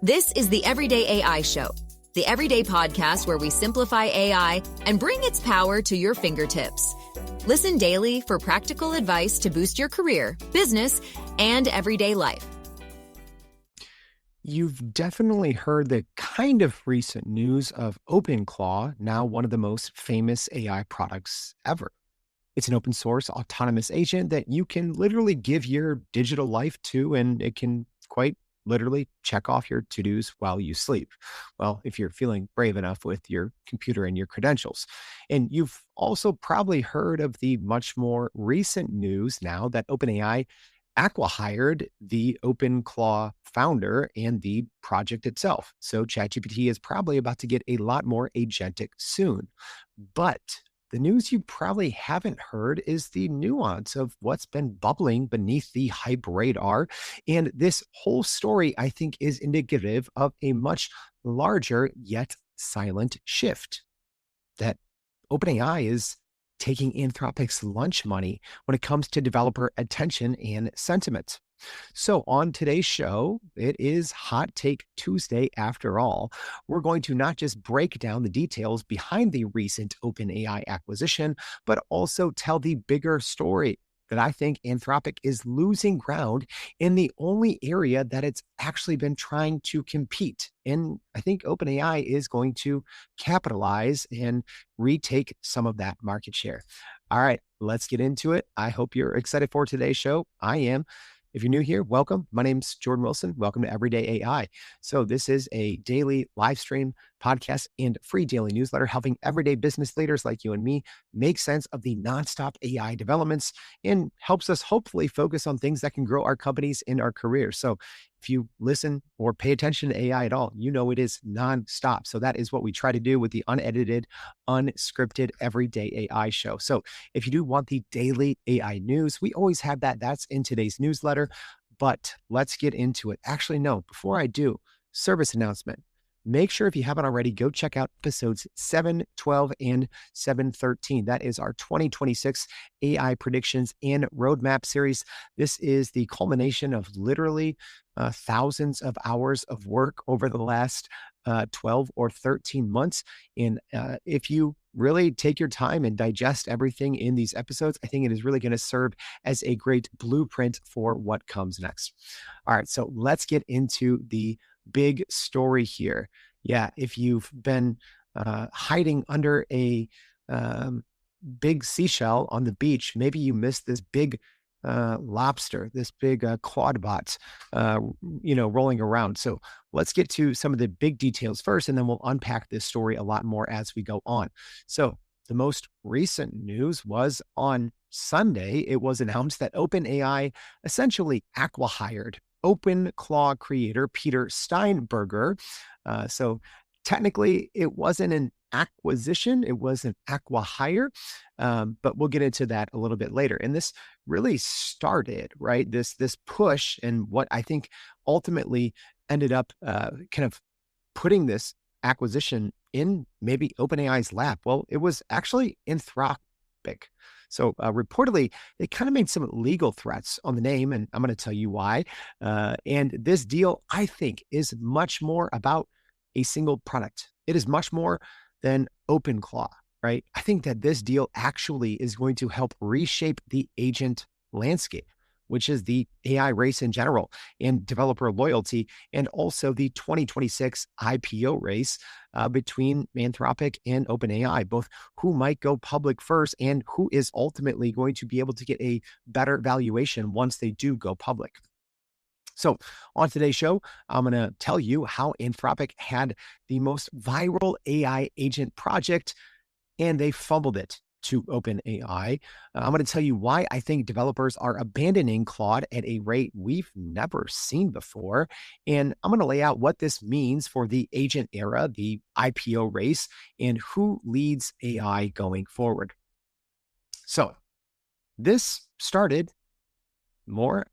This is the Everyday AI Show, the everyday podcast where we simplify AI and bring its power to your fingertips. Listen daily for practical advice to boost your career, business, and everyday life. You've definitely heard the kind of recent news of OpenClaw, now one of the most famous AI products ever. It's an open source autonomous agent that you can literally give your digital life to, and it can quite literally check off your to-dos while you sleep. Well, if you're feeling brave enough with your computer and your credentials. And you've also probably heard of the much more recent news now that OpenAI acquihired the OpenClaw founder and the project itself. So ChatGPT is probably about to get a lot more agentic soon. But the news you probably haven't heard is the nuance of what's been bubbling beneath the hype radar. And this whole story, I think, is indicative of a much larger yet silent shift that OpenAI is taking Anthropic's lunch money when it comes to developer attention and sentiment. So on today's show, it is Hot Take Tuesday after all. We're going to not just break down the details behind the recent OpenAI acquisition, but also tell the bigger story that I think Anthropic is losing ground in the only area that it's actually been trying to compete. And I think OpenAI is going to capitalize and retake some of that market share. All right, let's get into it. I hope you're excited for today's show. I am. If you're new here, welcome. My name's Jordan Wilson. Welcome to Everyday AI. So this is a daily live stream podcast and free daily newsletter helping everyday business leaders like you and me make sense of the nonstop AI developments and helps us hopefully focus on things that can grow our companies and our careers. So if you listen or pay attention to AI at all, you know it is nonstop. So that is what we try to do with the unedited, unscripted, everyday AI show. So if you do want the daily AI news, we always have that. That's in today's newsletter. But let's get into it. Actually, no, before I do, service announcement. Make sure if you haven't already, go check out episodes 7, 12, and 713. That is our 2026 AI predictions and roadmap series. This is the culmination of literally thousands of hours of work over the last 12 or 13 months. And if you really take your time and digest everything in these episodes, I think it is really going to serve as a great blueprint for what comes next. All right, so let's get into the big story here. Yeah, if you've been hiding under a big seashell on the beach, maybe you missed this big lobster, this big Clawdbot, rolling around. So let's get to some of the big details first, and then we'll unpack this story a lot more as we go on. So the most recent news was on Sunday. It was announced that OpenAI essentially acquihired OpenClaw creator Peter Steinberger. So technically, it wasn't an acquisition, it was an acquihire, but we'll get into that a little bit later. And this really started, right, this push, and what I think ultimately ended up kind of putting this acquisition in maybe OpenAI's lap. Well, it was actually Anthropic. So reportedly, they kind of made some legal threats on the name, and I'm going to tell you why. And this deal, I think, is much more about a single product. It is much more than OpenClaw, right? I think that this deal actually is going to help reshape the agent landscape, which is the AI race in general, and developer loyalty, and also the 2026 IPO race between Anthropic and OpenAI, both who might go public first and who is ultimately going to be able to get a better valuation once they do go public. So on today's show, I'm going to tell you how Anthropic had the most viral AI agent project, and they fumbled it to OpenAI. I'm going to tell you why I think developers are abandoning Claude at a rate we've never seen before. And I'm going to lay out what this means for the agent era, the IPO race, and who leads AI going forward. So this started more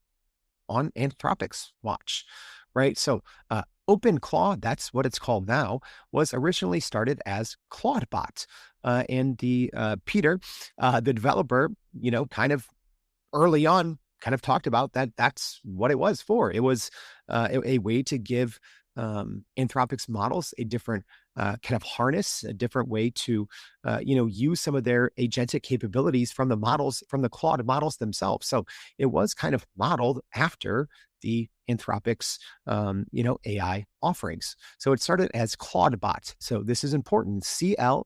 on Anthropic's watch, right? So OpenClaw, that's what it's called now, was originally started as Clawdbot. And the Peter, the developer, kind of early on, kind of talked about that. That's what it was for. It was a way to give Anthropic's models a different kind of harness, a different way to, use some of their agentic capabilities from the models, from the Claude models themselves. So it was kind of modeled after the Anthropic's, AI offerings. So it started as Clawdbot. So this is important, CLAWD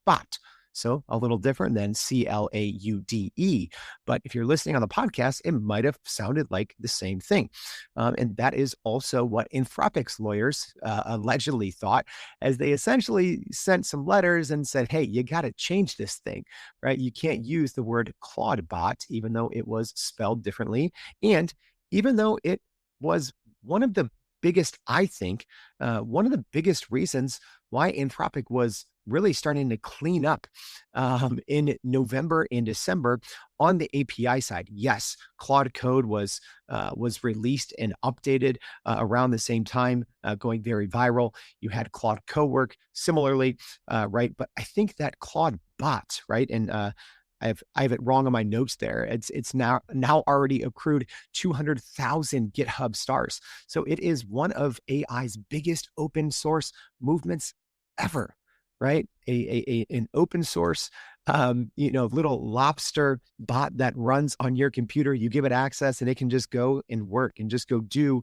bot. So a little different than CLAUDE. But if you're listening on the podcast, it might have sounded like the same thing. And that is also what Anthropic's lawyers allegedly thought, as they essentially sent some letters and said, hey, you got to change this thing, right? You can't use the word Clawdbot, even though it was spelled differently. And even though it was one of the biggest, I think, one of the biggest reasons why Anthropic was really starting to clean up in November and December on the API side. Yes, Claude Code was released and updated around the same time, going very viral. You had Claude Cowork similarly, right? But I think that Claude bot, right? And I have it wrong on my notes there. It's now already accrued 200,000 GitHub stars. So it is one of AI's biggest open source movements ever, right? An open source, little lobster bot that runs on your computer. You give it access and it can just go and work and just go do,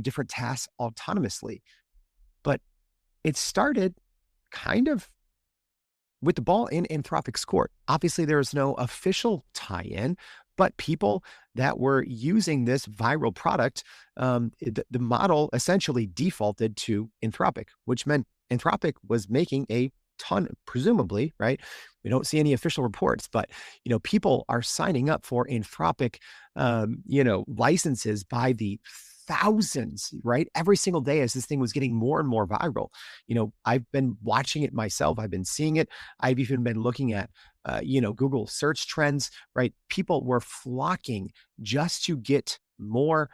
different tasks autonomously. But it started kind of with the ball in Anthropic's court. Obviously, there is no official tie-in, but people that were using this viral product, the model essentially defaulted to Anthropic, which meant Anthropic was making a ton, presumably, right? We don't see any official reports, but, people are signing up for Anthropic, licenses by the thousands, right? Every single day as this thing was getting more and more viral. I've been watching it myself. I've been seeing it. I've even been looking at, Google search trends, right? People were flocking just to get more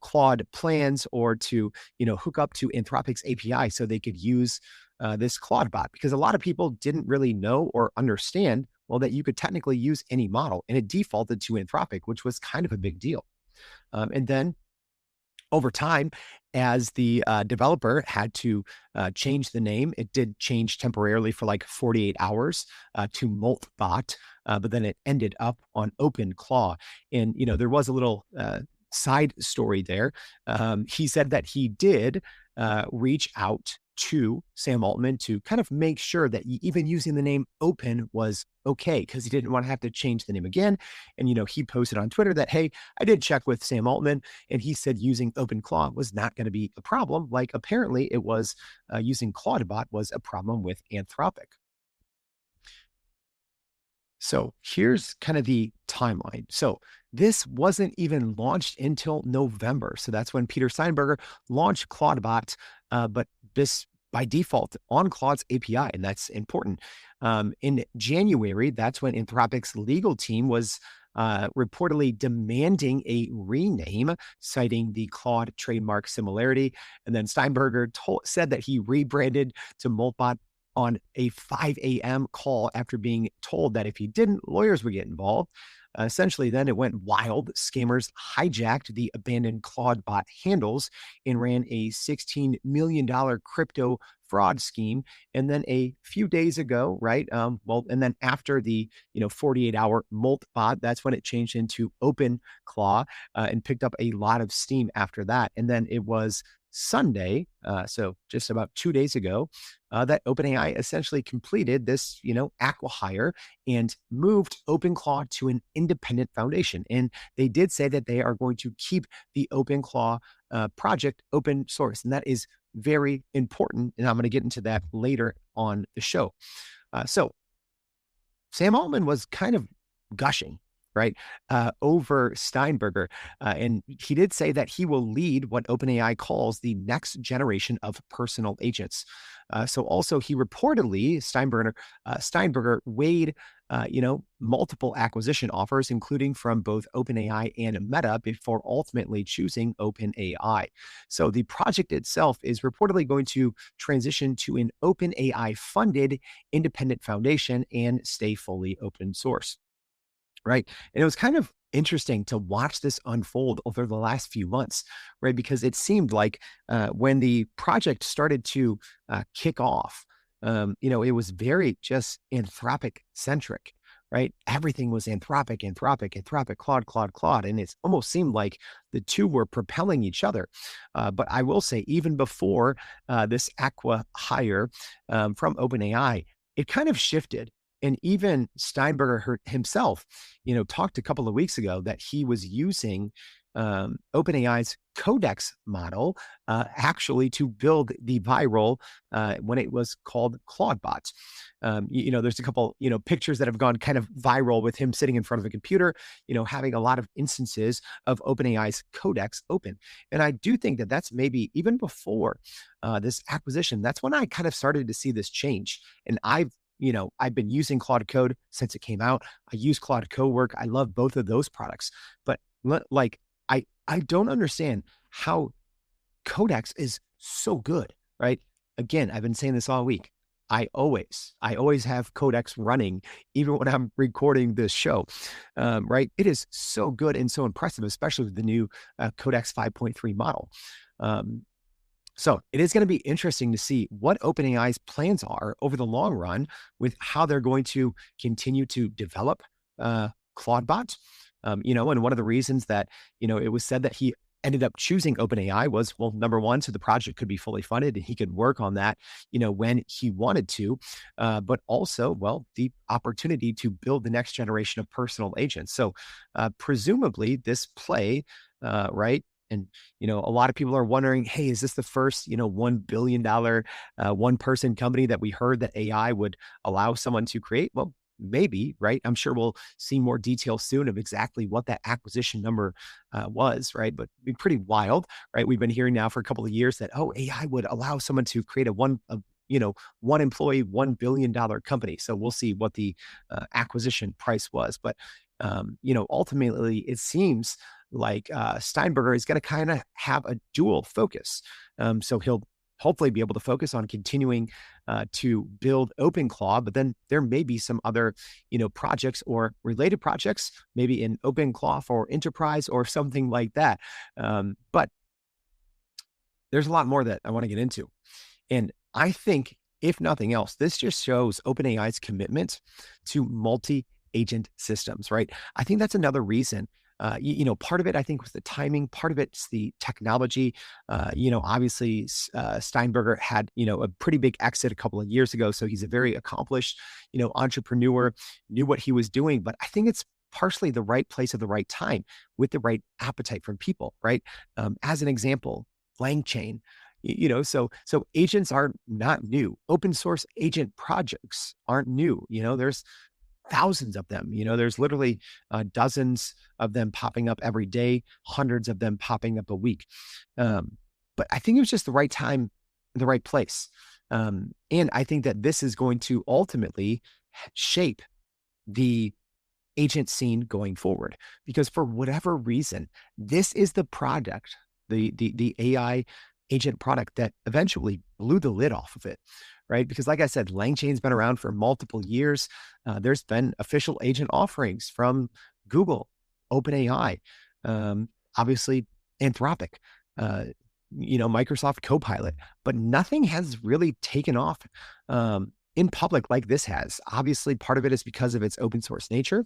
Claude plans or to, hook up to Anthropic's API so they could use this Clawdbot, because a lot of people didn't really know or understand, well, that you could technically use any model, and it defaulted to Anthropic, which was kind of a big deal. And then over time, as the developer had to change the name, it did change temporarily for like 48 hours to Moltbot, but then it ended up on OpenClaw. And, there was a little side story there. He said that he did reach out to Sam Altman to kind of make sure that even using the name Open was okay, because he didn't want to have to change the name again. And, he posted on Twitter that, hey, I did check with Sam Altman, and he said using OpenClaw was not going to be a problem. Like apparently it was using Clawdbot was a problem with Anthropic. So here's kind of the timeline. So this wasn't even launched until November. So that's when Peter Steinberger launched Clawdbot, but this by default on Claude's API, and that's important. In January, that's when Anthropic's legal team was reportedly demanding a rename, citing the Claude trademark similarity. And then Steinberger said that he rebranded to Moltbot on a 5 a.m. call after being told that if he didn't, lawyers would get involved. Essentially, then it went wild. Scammers hijacked the abandoned Clawdbot handles and ran a $16 million crypto fraud scheme. And then a few days ago, right? And then after the 48-hour Moltbot, that's when it changed into OpenClaw and picked up a lot of steam after that. And then it was Sunday, so just about 2 days ago, that OpenAI essentially completed this, acquihire and moved OpenClaw to an independent foundation. And they did say that they are going to keep the OpenClaw project open source. And that is very important. And I'm going to get into that later on the show. So Sam Altman was kind of gushing, right, over Steinberger. And he did say that he will lead what OpenAI calls the next generation of personal agents. So also he reportedly, Steinberger weighed, multiple acquisition offers, including from both OpenAI and Meta, before ultimately choosing OpenAI. So the project itself is reportedly going to transition to an OpenAI funded independent foundation and stay fully open source. right? And it was kind of interesting to watch this unfold over the last few months, right? Because it seemed like when the project started to kick off, it was very just Anthropic centric, right? Everything was Anthropic, Claude. And it almost seemed like the two were propelling each other. But I will say, even before this Acquihire from OpenAI, it kind of shifted. And even Steinberger himself, talked a couple of weeks ago that he was using OpenAI's Codex model actually to build the viral when it was called Clawdbot. There's a couple, pictures that have gone kind of viral with him sitting in front of a computer, having a lot of instances of OpenAI's Codex open. And I do think that that's maybe even before this acquisition, that's when I kind of started to see this change. And I've been using Claude Code since it came out. I use Claude Cowork. I love both of those products, but I don't understand how Codex is so good, right? Again, I've been saying this all week. I always have Codex running, even when I'm recording this show, right? It is so good and so impressive, especially with the new Codex 5.3 model. So it is going to be interesting to see what OpenAI's plans are over the long run with how they're going to continue to develop Clawdbot. And one of the reasons that, it was said that he ended up choosing OpenAI was, well, number one, so the project could be fully funded and he could work on that, when he wanted to, but also, well, the opportunity to build the next generation of personal agents. So presumably this play, right? And, a lot of people are wondering, hey, is this the first, $1 billion one person company that we heard that AI would allow someone to create? Well, maybe, right? I'm sure we'll see more details soon of exactly what that acquisition number was, right? But it'd be pretty wild, right? We've been hearing now for a couple of years that, AI would allow someone to create a one employee, $1 billion company. So we'll see what the acquisition price was. But, ultimately it seems like Steinberger is going to kind of have a dual focus. So he'll hopefully be able to focus on continuing to build OpenClaw, but then there may be some other, projects or related projects, maybe in OpenClaw for enterprise or something like that. But there's a lot more that I want to get into. And I think, if nothing else, this just shows OpenAI's commitment to multi-agent systems, right? I think that's another reason. Part of it, I think, was the timing. Part of it's the technology. Obviously, Steinberger had, a pretty big exit a couple of years ago. So he's a very accomplished, entrepreneur, knew what he was doing. But I think it's partially the right place at the right time with the right appetite from people, right? As an example, LangChain. So agents are not new. Open source agent projects aren't new. There's thousands of them. There's literally dozens of them popping up every day, hundreds of them popping up a week. But I think it was just the right time, the right place. And I think that this is going to ultimately shape the agent scene going forward, because for whatever reason, this is the product, the AI agent product that eventually blew the lid off of it, right? Because like I said, LangChain's been around for multiple years. There's been official agent offerings from Google, OpenAI, obviously Anthropic, Microsoft Copilot, but nothing has really taken off in public like this has. Obviously, part of it is because of its open source nature,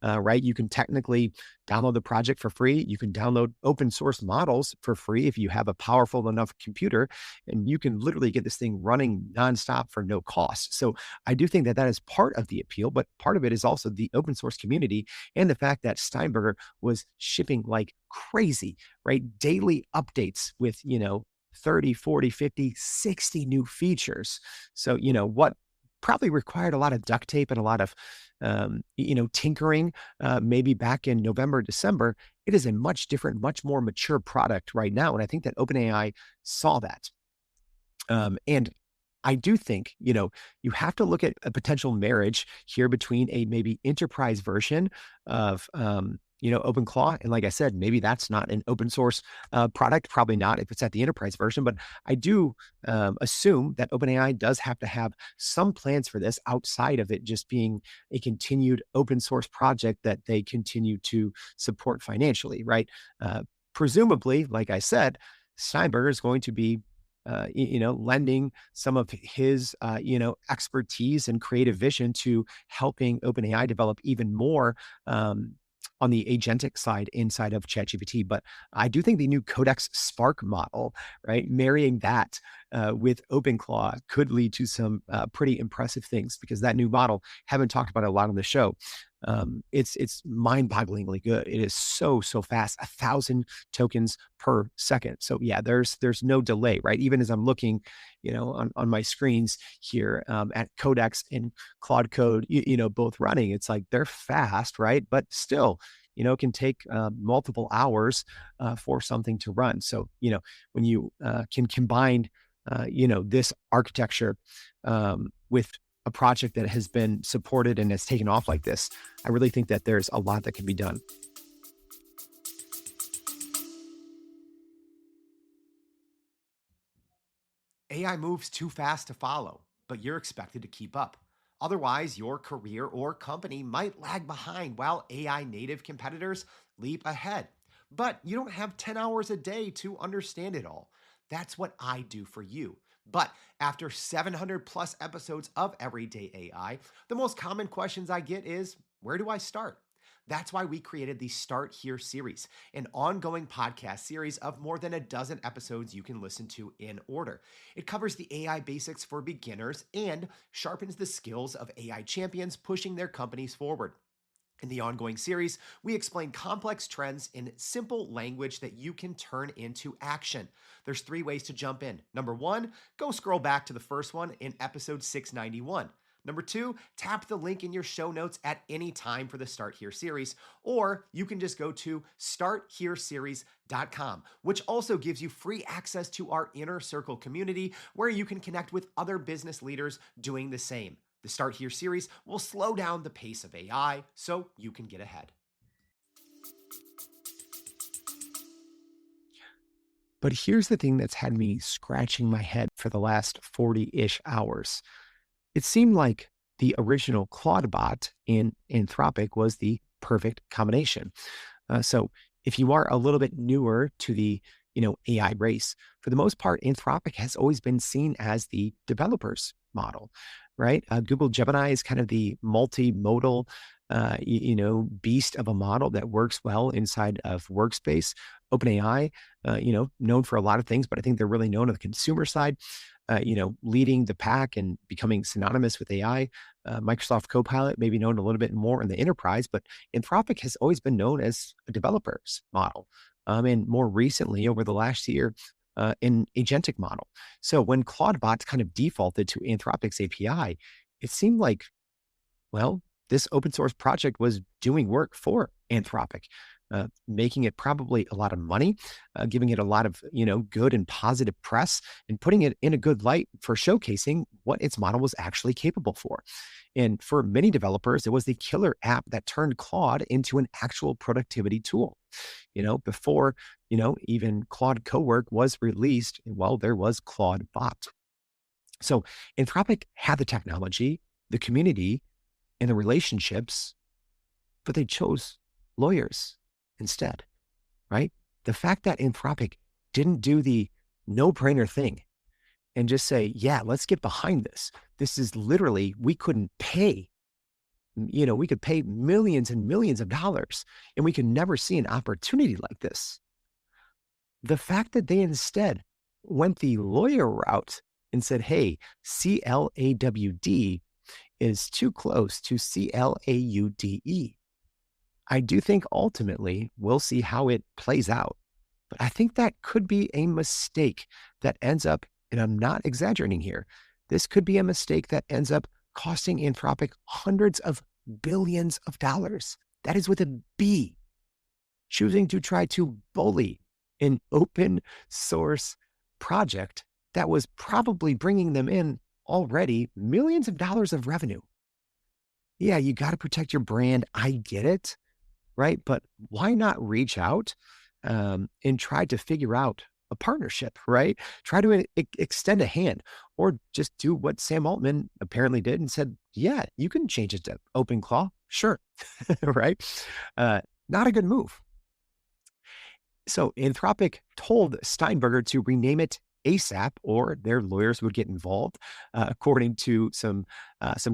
right? You can technically download the project for free. You can download open source models for free if you have a powerful enough computer, and you can literally get this thing running nonstop for no cost. So I do think that that is part of the appeal, but part of it is also the open source community and the fact that Steinberger was shipping like crazy, right? Daily updates with, 30, 40, 50, 60 new features. So, what probably required a lot of duct tape and a lot of, tinkering, maybe back in November, December, it is a much different, much more mature product right now. And I think that OpenAI saw that. And I do think, you have to look at a potential marriage here between a maybe enterprise version of, OpenClaw. And like I said, maybe that's not an open source product, probably not if it's at the enterprise version, but I do assume that OpenAI does have to have some plans for this outside of it just being a continued open source project that they continue to support financially, right? Presumably, like I said, Steinberger is going to be lending some of his, expertise and creative vision to helping OpenAI develop even more on the agentic side inside of ChatGPT. But I do think the new Codex Spark model, right, marrying that with OpenClaw could lead to some pretty impressive things, because that new model, haven't talked about it a lot on the show. It's mind-bogglingly good. It is so fast, 1,000 tokens per second. So yeah, there's no delay, right? Even as I'm looking, on my screens here at Codex and Claude Code, both running, it's like they're fast, right? But still, it can take multiple hours for something to run. So, when you can combine, this architecture with a project that has been supported and has taken off like this, I really think that there's a lot that can be done. AI moves too fast to follow, but you're expected to keep up. Otherwise, your career or company might lag behind while AI native competitors leap ahead. But you don't have 10 hours a day to understand it all. That's what I do for you. But after 700 plus episodes of Everyday AI, the most common questions I get is, where do I start? That's why we created the Start Here series, an ongoing podcast series of more than a dozen episodes you can listen to in order. It covers the AI basics for beginners and sharpens the skills of AI champions pushing their companies forward. In the ongoing series, we explain complex trends in simple language that you can turn into action. There's 3 ways to jump in. Number 1, go scroll back to the first one in episode 691. Number 2, tap the link in your show notes at any time for the Start Here series, or you can just go to starthereseries.com, which also gives you free access to our Inner Circle community where you can connect with other business leaders doing the same. The Start Here series will slow down the pace of AI so you can get ahead. But here's the thing that's had me scratching my head for the last 40-ish hours. It seemed like the original Clawdbot in Anthropic was the perfect combination. So if you are a little bit newer to the AI race, for the most part, Anthropic has always been seen as the developer's model, right? Google Gemini is kind of the multimodal, beast of a model that works well inside of workspace. OpenAI, known for a lot of things, but I think they're really known on the consumer side, leading the pack and becoming synonymous with AI. Microsoft Copilot may be known a little bit more in the enterprise, but Anthropic has always been known as a developer's model. And more recently, over the last year, an agentic model. So when Clawdbot kind of defaulted to Anthropic's API, it seemed like, well, this open source project was doing work for Anthropic, making it probably a lot of money, giving it a lot of, good and positive press, and putting it in a good light for showcasing what its model was actually capable for. And for many developers, it was the killer app that turned Claude into an actual productivity tool. Before, even Claude Cowork was released, well, there was Clawdbot. So Anthropic had the technology, the community, and the relationships, but they chose lawyers instead, right? The fact that Anthropic didn't do the no-brainer thing and just say, yeah, let's get behind this. This is literally, we couldn't pay, we could pay millions and millions of dollars, and we could never see an opportunity like this. The fact that they instead went the lawyer route and said, hey, CLAWD is too close to CLAUDE. I do think ultimately we'll see how it plays out. But I think that could be a mistake that ends up, and I'm not exaggerating here, this could be a mistake that ends up costing Anthropic hundreds of billions of dollars. That is with a B. Choosing to try to bully an open source project that was probably bringing them in already millions of dollars of revenue. Yeah, you got to protect your brand. I get it. right? But why not reach out and try to figure out a partnership, right? Try to extend a hand, or just do what Sam Altman apparently did and said, yeah, you can change it to OpenClaw. Sure. Right? Not a good move. So Anthropic told Steinberger to rename it ASAP, or their lawyers would get involved, according to some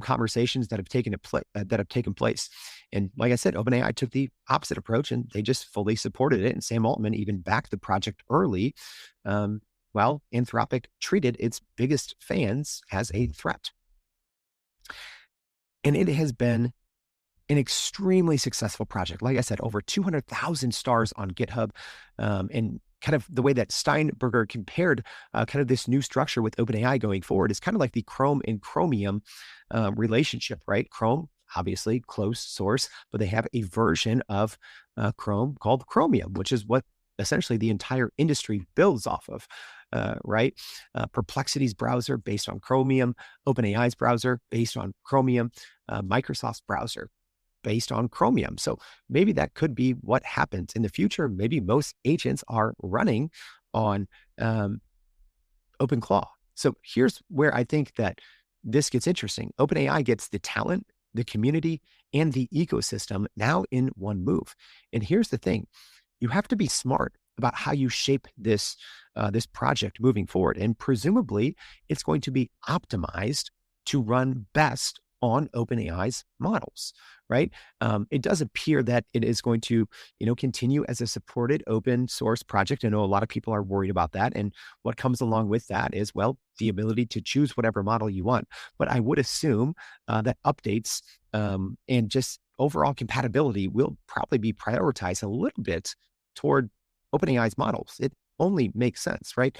conversations that have taken place. And like I said, OpenAI took the opposite approach, and they just fully supported it. And Sam Altman even backed the project early, while Anthropic treated its biggest fans as a threat. And it has been an extremely successful project. Like I said, over 200,000 stars on GitHub, and kind of the way that Steinberger compared kind of this new structure with OpenAI going forward is kind of like the Chrome and Chromium relationship, right? Chrome, obviously closed source, but they have a version of Chrome called Chromium, which is what essentially the entire industry builds off of, right? Perplexity's browser based on Chromium, OpenAI's browser based on Chromium, Microsoft's browser based on Chromium. So maybe that could be what happens in the future. Maybe most agents are running on OpenClaw. So here's where I think that this gets interesting. OpenAI gets the talent, the community, and the ecosystem now in one move. And here's the thing. You have to be smart about how you shape this project moving forward. And presumably, it's going to be optimized to run best on OpenAI's models, right? It does appear that it is going to, continue as a supported open source project. I know a lot of people are worried about that. And what comes along with that is, well, the ability to choose whatever model you want. But I would assume that updates and just overall compatibility will probably be prioritized a little bit toward OpenAI's models. It only makes sense, right?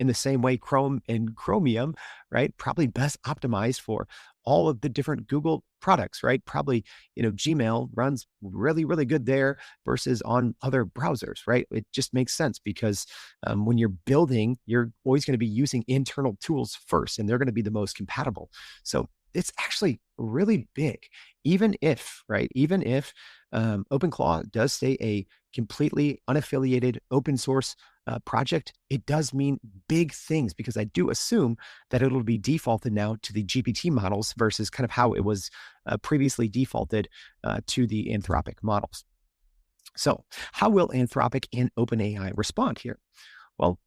In the same way, Chrome and Chromium, right? Probably best optimized for all of the different Google products, right? Probably, Gmail runs really, really good there versus on other browsers, right? It just makes sense because when you're building, you're always going to be using internal tools first, and they're going to be the most compatible. So it's actually really big, even if OpenClaw does stay a completely unaffiliated open source project. It does mean big things, because I do assume that it'll be defaulted now to the GPT models versus kind of how it was previously defaulted to the Anthropic models. So how will Anthropic and OpenAI respond here? Well,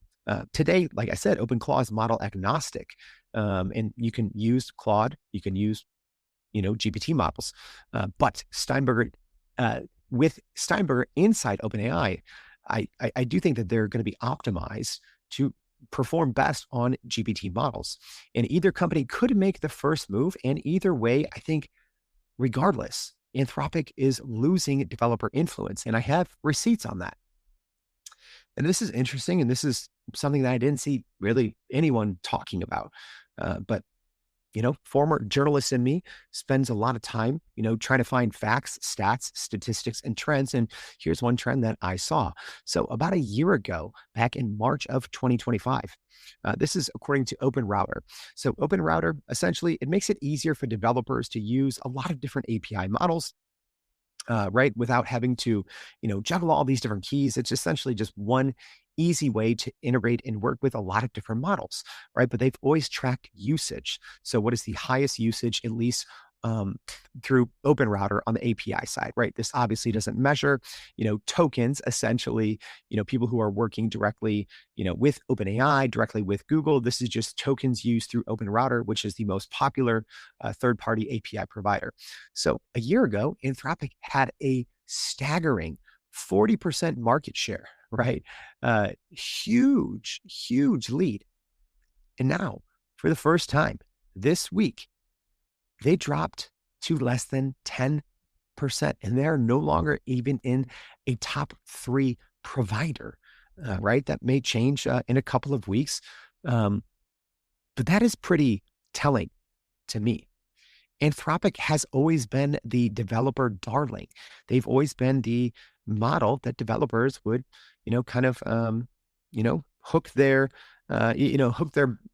today, like I said, OpenClaw is model agnostic, and you can use Claude, you can use GPT models, but with Steinberger inside OpenAI, I do think that they're going to be optimized to perform best on GPT models. And either company could make the first move. And either way, I think regardless, Anthropic is losing developer influence. And I have receipts on that. And this is interesting. And this is something that I didn't see really anyone talking about. But former journalist in me spends a lot of time, trying to find facts, stats, statistics, and trends. And here's one trend that I saw. So about a year ago, back in March of 2025, this is according to OpenRouter. So OpenRouter, essentially, it makes it easier for developers to use a lot of different API models, right? Without having to, juggle all these different keys. It's essentially just one easy way to integrate and work with a lot of different models, right? But they've always tracked usage. So what is the highest usage, at least through OpenRouter on the API side, right? This obviously doesn't measure, tokens, essentially, people who are working directly, with OpenAI, directly with Google. This is just tokens used through OpenRouter, which is the most popular third-party API provider. So a year ago, Anthropic had a staggering 40% market share, right? Huge, huge lead. And now, for the first time this week, they dropped to less than 10%, and they're no longer even in a top 3 provider, right? That may change in a couple of weeks. But that is pretty telling to me. Anthropic has always been the developer darling. They've always been the model that developers would, kind of, hook their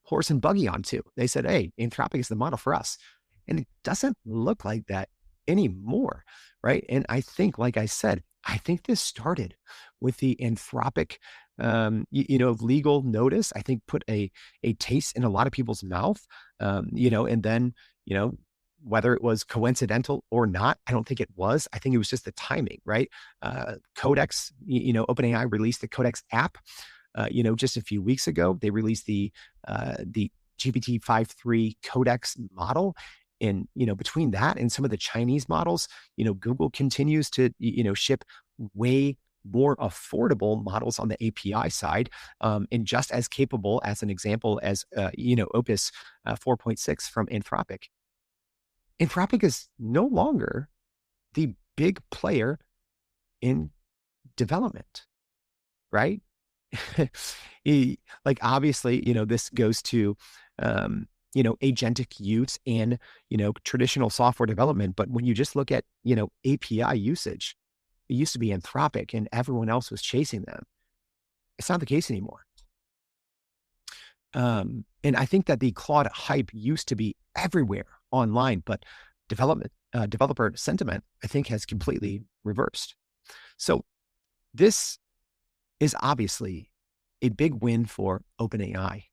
horse and buggy onto. They said, hey, Anthropic is the model for us. And it doesn't look like that anymore, right? And I think, like I said, I think this started with the Anthropic, legal notice. I think put a taste in a lot of people's mouth, and then, you know, whether it was coincidental or not, I don't think it was. I think it was just the timing, right? Codex, OpenAI released the Codex app, just a few weeks ago. They released the GPT-5.3 Codex model. And, between that and some of the Chinese models, Google continues to, ship way more affordable models on the API side, and just as capable, as an example, as, Opus 4.6 from Anthropic. Anthropic is no longer the big player in development, right? Obviously, this goes to, agentic use and, traditional software development. But when you just look at, API usage, it used to be Anthropic and everyone else was chasing them. It's not the case anymore. And I think that the Claude hype used to be everywhere online, but developer sentiment, I think, has completely reversed. So this is obviously a big win for OpenAI.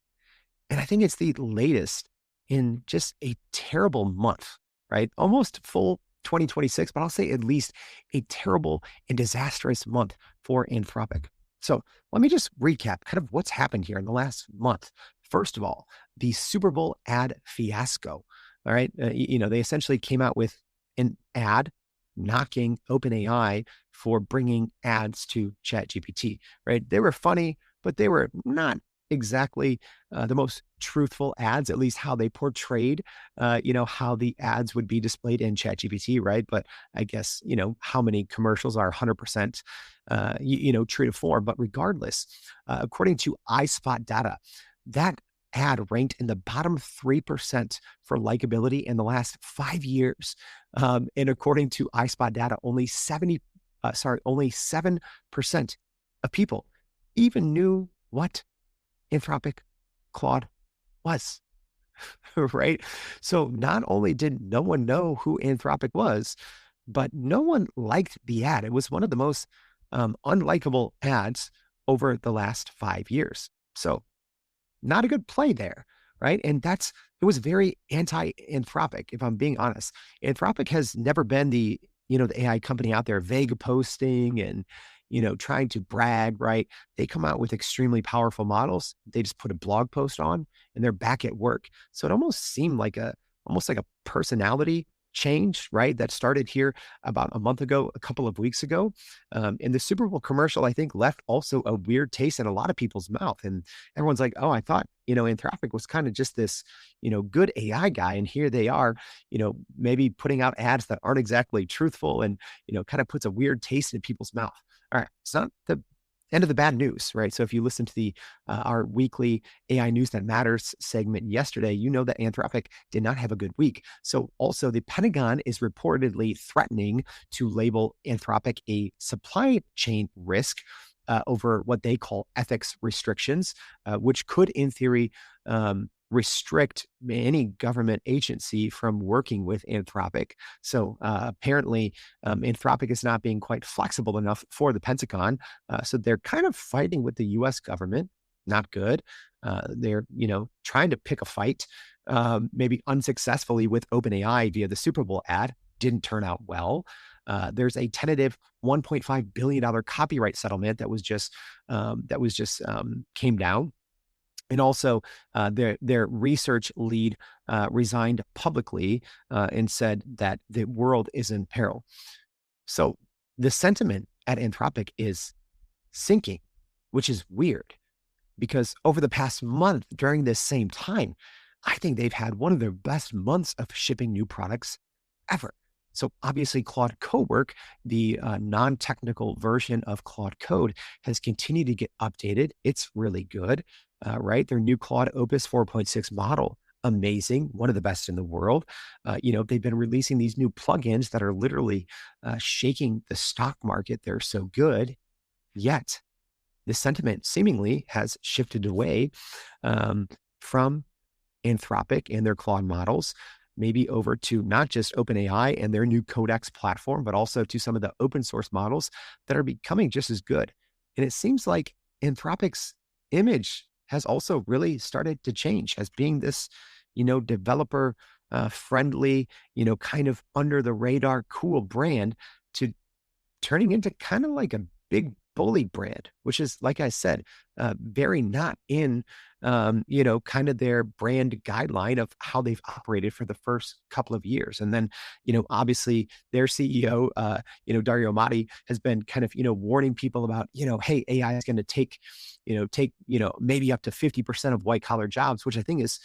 And I think it's the latest in just a terrible month, right? Almost full 2026, but I'll say at least a terrible and disastrous month for Anthropic. So let me just recap kind of what's happened here in the last month. First of all, the Super Bowl ad fiasco. All right. They essentially came out with an ad knocking OpenAI for bringing ads to ChatGPT, right? They were funny, but they were not exactly the most truthful ads, at least how they portrayed, how the ads would be displayed in ChatGPT, right? But I guess, how many commercials are 100%, true to form. But regardless, according to iSpot data, that ad ranked in the bottom 3% for likability in the last 5 years. And according to iSpot data, only 7% of people even knew what Anthropic Claude was, right? So not only did no one know who Anthropic was, but no one liked the ad. It was one of the most unlikable ads over the last 5 years. So not a good play there, right? And it was very anti-Anthropic, if I'm being honest. Anthropic has never been the AI company out there vague posting and, trying to brag, right? They come out with extremely powerful models. They just put a blog post on and they're back at work. So it almost seemed like a personality change, right? That started here about a month ago, a couple of weeks ago. And the Super Bowl commercial, I think, left also a weird taste in a lot of people's mouth. And everyone's like, oh, I thought, Anthropic was kind of just this, good AI guy. And here they are, maybe putting out ads that aren't exactly truthful and, kind of puts a weird taste in people's mouth. All right. It's not the end of the bad news, right? So if you listen to the our weekly AI News That Matters segment yesterday, you know that Anthropic did not have a good week. So also the Pentagon is reportedly threatening to label Anthropic a supply chain risk over what they call ethics restrictions, which could, in theory, restrict any government agency from working with Anthropic. So apparently, Anthropic is not being quite flexible enough for the Pentagon. So they're kind of fighting with the U.S. government. Not good. They're, trying to pick a fight, maybe unsuccessfully with OpenAI via the Super Bowl ad. Didn't turn out well. There's a tentative $1.5 billion copyright settlement that was just came down. And also, their research lead resigned publicly and said that the world is in peril. So the sentiment at Anthropic is sinking, which is weird because over the past month during this same time, I think they've had one of their best months of shipping new products ever. So obviously Claude Cowork, the non-technical version of Claude Code, has continued to get updated. It's really good, right? Their new Claude Opus 4.6 model, amazing, one of the best in the world. They've been releasing these new plugins that are literally shaking the stock market. They're so good, yet the sentiment seemingly has shifted away from Anthropic and their Claude models. maybe over to not just OpenAI and their new Codex platform, but also to some of the open source models that are becoming just as good. And it seems like Anthropic's image has also really started to change as being this, developer friendly, kind of under the radar, cool brand to turning into kind of like a big bully brand, which is, like I said, very not in, kind of their brand guideline of how they've operated for the first couple of years. And then, obviously their CEO, Dario Amati has been kind of, warning people about, hey, AI is going to take, maybe up to 50% of white collar jobs, which I think is,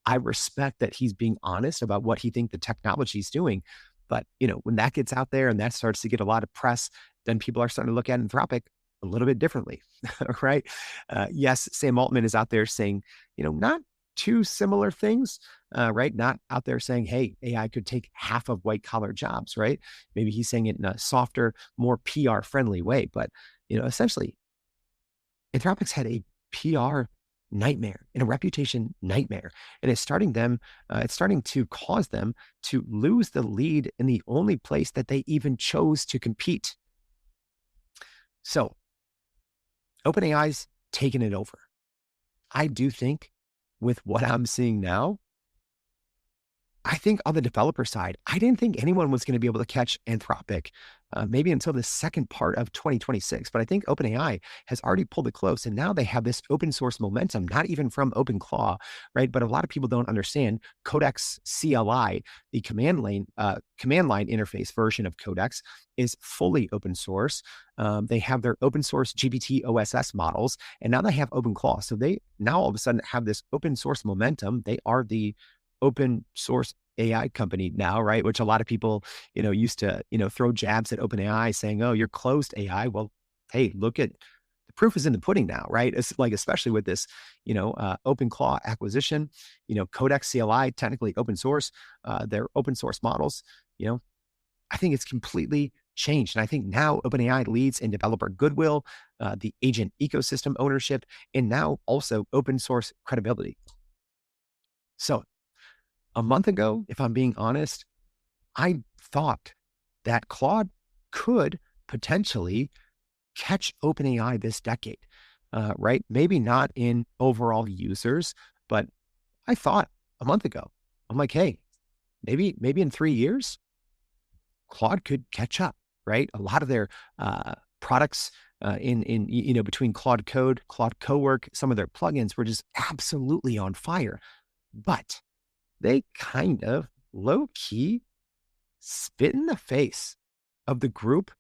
I respect that he's being honest about what he thinks the technology is doing. But, when that gets out there and that starts to get a lot of press, then people are starting to look at Anthropic a little bit differently, right? Yes, Sam Altman is out there saying, not too similar things, right? Not out there saying, hey, AI could take half of white collar jobs, right? Maybe he's saying it in a softer, more PR friendly way. But, essentially, Anthropic's had a PR nightmare and a reputation nightmare. And it's starting to cause them to lose the lead in the only place that they even chose to compete. So OpenAI's taken it over. I do think with what I'm seeing now, I think on the developer side, I didn't think anyone was going to be able to catch Anthropic maybe until the second part of 2026. But I think OpenAI has already pulled it close. And now they have this open source momentum, not even from OpenClaw, right? But a lot of people don't understand Codex CLI, the command line interface version of Codex is fully open source. They have their open source GPT OSS models, and now they have OpenClaw. So they now all of a sudden have this open source momentum. They are the open source AI company now, right? Which a lot of people, used to, throw jabs at OpenAI saying, oh, you're closed AI. Well, hey, look at the proof is in the pudding now, right? It's like, especially with this, OpenClaw acquisition, Codex CLI, technically open source, their open source models, I think it's completely changed. And I think now OpenAI leads in developer goodwill, the agent ecosystem ownership, and now also open source credibility. So a month ago, if I'm being honest, I thought that Claude could potentially catch OpenAI this decade, right? Maybe not in overall users, but I thought a month ago, I'm like, hey, maybe in 3 years, Claude could catch up, right? A lot of their products in between Claude Code, Claude Cowork, some of their plugins were just absolutely on fire. But they kind of low-key spit in the face of the group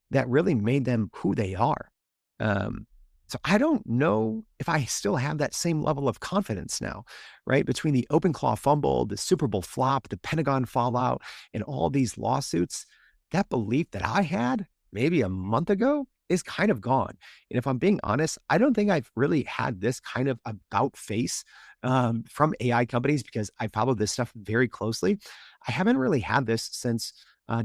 that really made them who they are. So I don't know if I still have that same level of confidence now, right? Between the OpenClaw fumble, the Super Bowl flop, the Pentagon fallout, and all these lawsuits, that belief that I had maybe a month ago is kind of gone. And if I'm being honest, I don't think I've really had this kind of about face from AI companies because I follow this stuff very closely. I haven't really had this since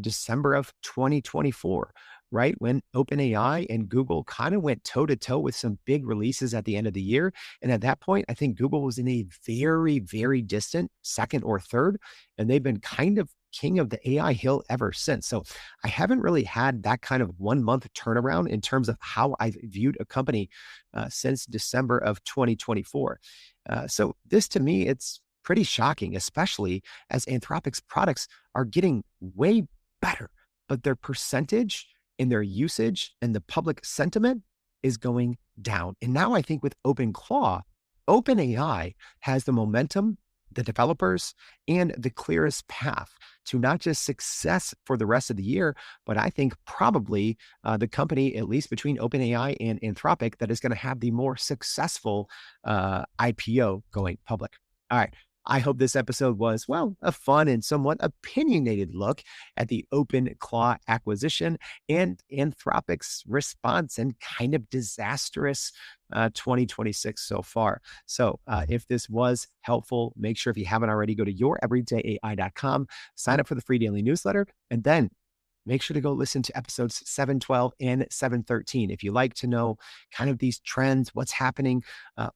December of 2024, right? When OpenAI and Google kind of went toe to toe with some big releases at the end of the year. And at that point, I think Google was in a very, very distant second or third, and they've been kind of king of the AI hill ever since. So I haven't really had that kind of 1 month turnaround in terms of how I've viewed a company since December of 2024. So this to me, it's pretty shocking, especially as Anthropic's products are getting way better, but their percentage in their usage and the public sentiment is going down. And now I think with OpenClaw, OpenAI has the momentum, the developers, and the clearest path to not just success for the rest of the year, but I think probably the company, at least between OpenAI and Anthropic, that is going to have the more successful IPO going public. All right. I hope this episode was, well, a fun and somewhat opinionated look at the OpenClaw acquisition and Anthropic's response and kind of disastrous 2026 so far. So if this was helpful, make sure if you haven't already, go to youreverydayai.com, sign up for the free daily newsletter, and then make sure to go listen to episodes 712 and 713. If you like to know kind of these trends, what's happening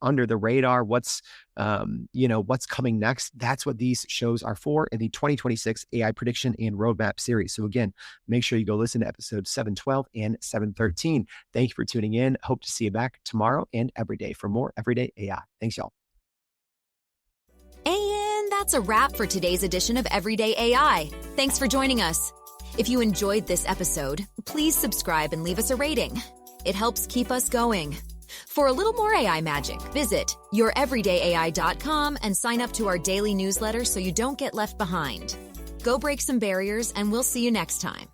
under the radar, what's coming next, that's what these shows are for in the 2026 AI Prediction and Roadmap series. So again, make sure you go listen to episodes 712 and 713. Thank you for tuning in. Hope to see you back tomorrow and every day for more Everyday AI. Thanks, y'all. And that's a wrap for today's edition of Everyday AI. Thanks for joining us. If you enjoyed this episode, please subscribe and leave us a rating. It helps keep us going. For a little more AI magic, visit youreverydayai.com and sign up to our daily newsletter so you don't get left behind. Go break some barriers, and we'll see you next time.